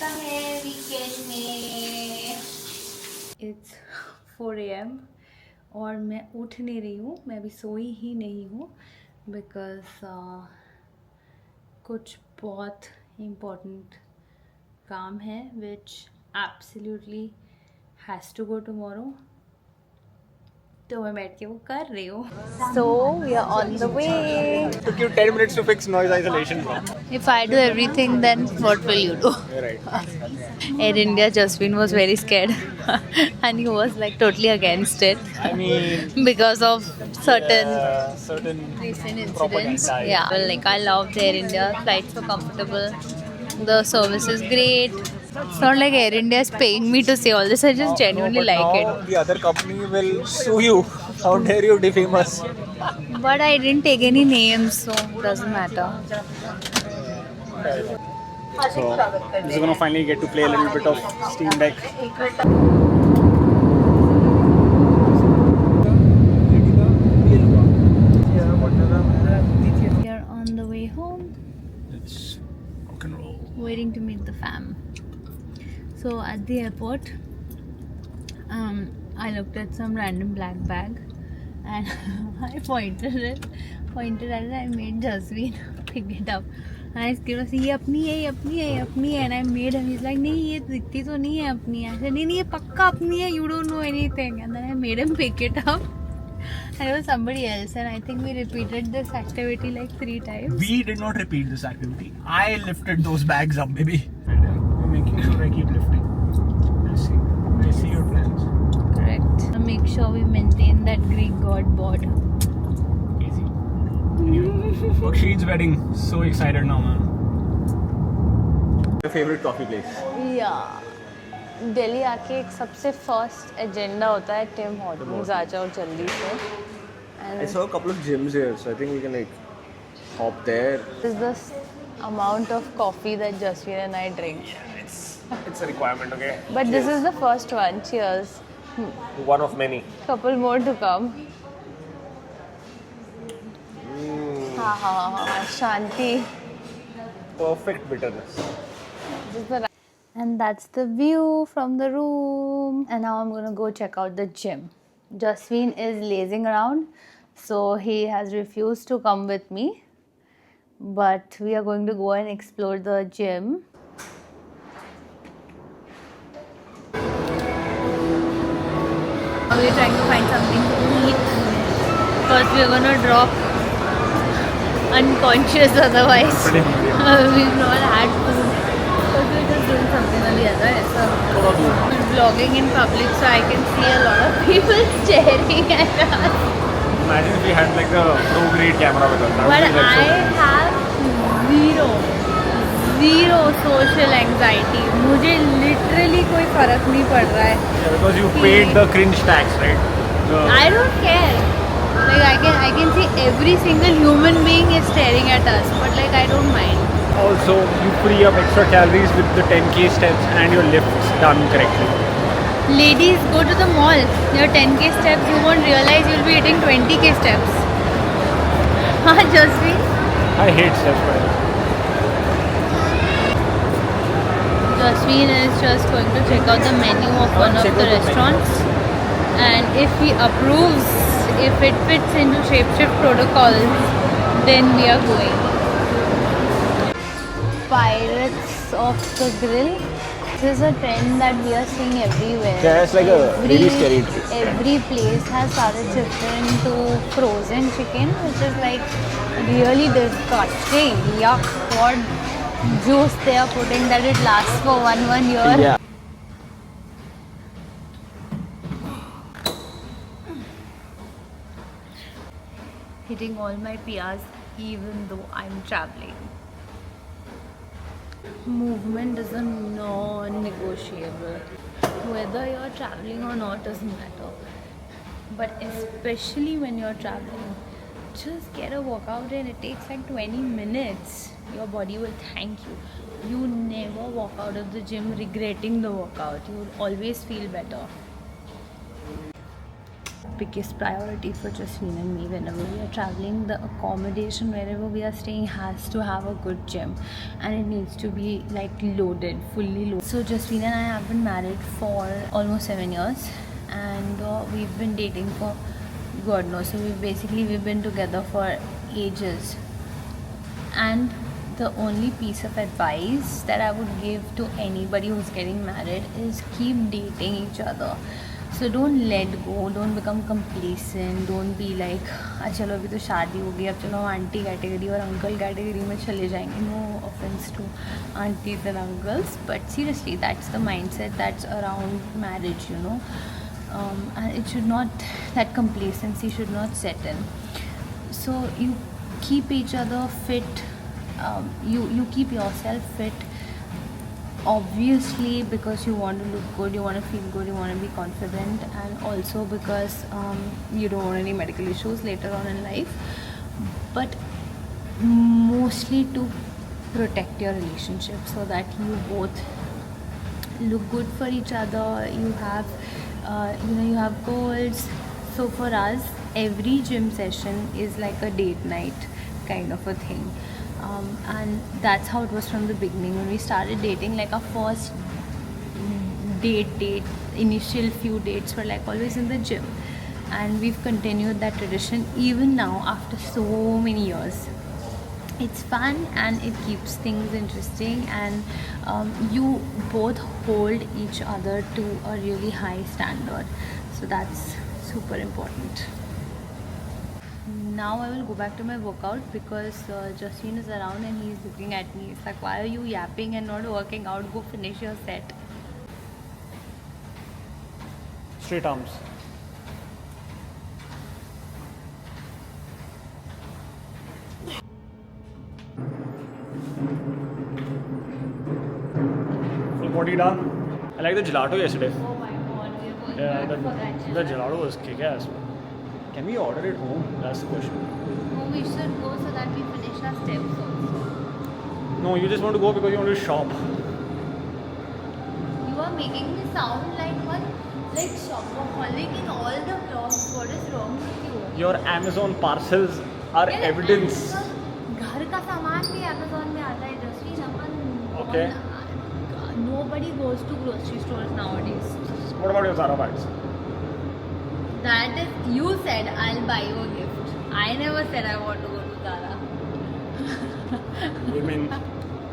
नाश्ता है वीकेंड में। It's 4 AM और मैं उठ नहीं रही हूँ, मैं अभी सोई ही नहीं हूँ बिकॉज कुछ बहुत इम्पोर्टेंट काम है which absolutely has to go tomorrow, तो मैं बैठ के वो कर रही हूँ। So we are on the way. Took you 10 minutes to fix noise isolation. If I do everything, then what will you do? You're right. Air India, Jaswin was very scared and he was like totally against it. I mean, Because of certain certain recent propaganda. incidents. Yeah, well, like I love Air India. Flights were comfortable. The service is great. It's not like Air India is paying me to say all this. I just genuinely But like now the other company will sue you. How dare you defame us? it. But I didn't take any names, so it doesn't matter. So, this is gonna finally get to play a little bit of Steam Deck. We are on the way home, Let's rock and roll. waiting to meet the fam. So at the airport, I looked at some random black bag and I pointed at it. I made Jaswin pick it up. And I screamed, ये अपनी है, ये अपनी है, ये अपनी है. And I made him. He's like, नहीं ये दिखती तो नहीं है अपनी. I said, नहीं ये पक्का अपनी है. You don't know anything. And then I made him pick it up. And it was somebody else. And I think we repeated this activity like 3 times. We did not repeat this activity. I lifted those bags up, baby. I'm making sure I keep lifting. I see your plans. Correct. And make sure we maintain that Greek god bod. Easy. Anyway, Bakshid's wedding. So excited now, man. Your favorite coffee place? Yeah. Delhi आके एक सबसे first agenda होता है Tim Hortons आ जाओ जल्दी से. I And saw a couple of gyms here, so I think we can like hop there. this is the amount of coffee that Jaswin and I drink. It's a requirement, okay? But this is the first one. Cheers. One of many. Couple more to come. Ha ha ha. Shanti. Perfect bitterness. This is the and that's the view from the room. And now I'm gonna go check out the gym. Jaswin is lazing around, so he has refused to come with me. But we are going to go and explore the gym. We're trying to find something to eat. First, we're gonna drop unconscious otherwise. We've not had food. So we're just doing something or the other. So I'm vlogging in public, so I can see a lot of people staring at us. Imagine if we had like a pro-grade camera with us. That But would be like I have zero social anxiety. मुझे literally कोई फर्क नहीं पड़ रहा है. Yeah, because you paid the cringe tax, right? I don't care. Like I can see every single human being is staring at us, but like I don't mind. Also, you free up extra calories with the 10k steps and your lifts done correctly. Ladies, go to the mall. Your 10k steps, you won't realize you'll be hitting 20k steps. Huh, Jaswin? I hate steps, by the way. Jaswin is just going to check out the menu of one of the restaurants. And if he approves, if it fits into Shapeshift protocols, then we are going. Pirates of the Grill. This is a trend that we are seeing everywhere. Yeah, it's like a very scary trend. Every place has started shifting to frozen chicken, which is like really disgusting. Yuck, what juice they are putting that it lasts for one year. Yeah. Hitting all my PRs even though I'm traveling. Movement is a non-negotiable. Whether you're traveling or not doesn't matter. But especially when you're traveling, just get a workout in. It takes like 20 minutes. Your body will thank you. You never walk out of the gym regretting the workout. You will always feel better. biggest priority for Jasmine and me whenever we are traveling. The accommodation wherever we are staying has to have a good gym, and it needs to be like loaded, fully loaded. So Jasmine and I have been married for almost 7 years, and we've been dating for God knows. So we've been together for ages, and the only piece of advice that I would give to anybody who's getting married is keep dating each other. So don't let go, don't become complacent, don't be like चलो अभी तो शादी हो गई, अब चलो हम aunty category और अंकल कैटेगरी में चले जाएंगे. No offense to aunties and uncles, but seriously, that's the mindset that's around marriage, you know. And it should not, that complacency should not set in. So you keep each other fit. You keep yourself fit, obviously because you want to look good, you want to feel good, you want to be confident, and also because you don't want any medical issues later on in life, but mostly to protect your relationship so that you both look good for each other. You have you have goals. So for us, every gym session is like a date night kind of a thing. And that's how it was from the beginning. When we started dating, like our first date, initial few dates were like always in the gym, and we've continued that tradition even now after so many years. It's fun and it keeps things interesting, and you both hold each other to a really high standard, so that's super important. Now I will go back to my workout because Justine is around and he's looking at me. It's like, why are you yapping and not working out? Go finish your set. Straight arms. Full body done. I like the gelato yesterday. Oh my god, we are going Yeah, back for that. the gelato was kick-ass. Can we order it home? That's the question. No, we should go so that we finish our steps also. No, you just want to go because you want to shop. You are making me sound like one like shopaholic in all the vlogs. What is wrong with you? Your Amazon parcels are evidence. घर का सामान भी Amazon में आता है. Justine, upon Okay. Nobody goes to grocery stores nowadays. What about your Zara bags? That is, you said I'll buy you a gift. I never said I want to go to Zara. Women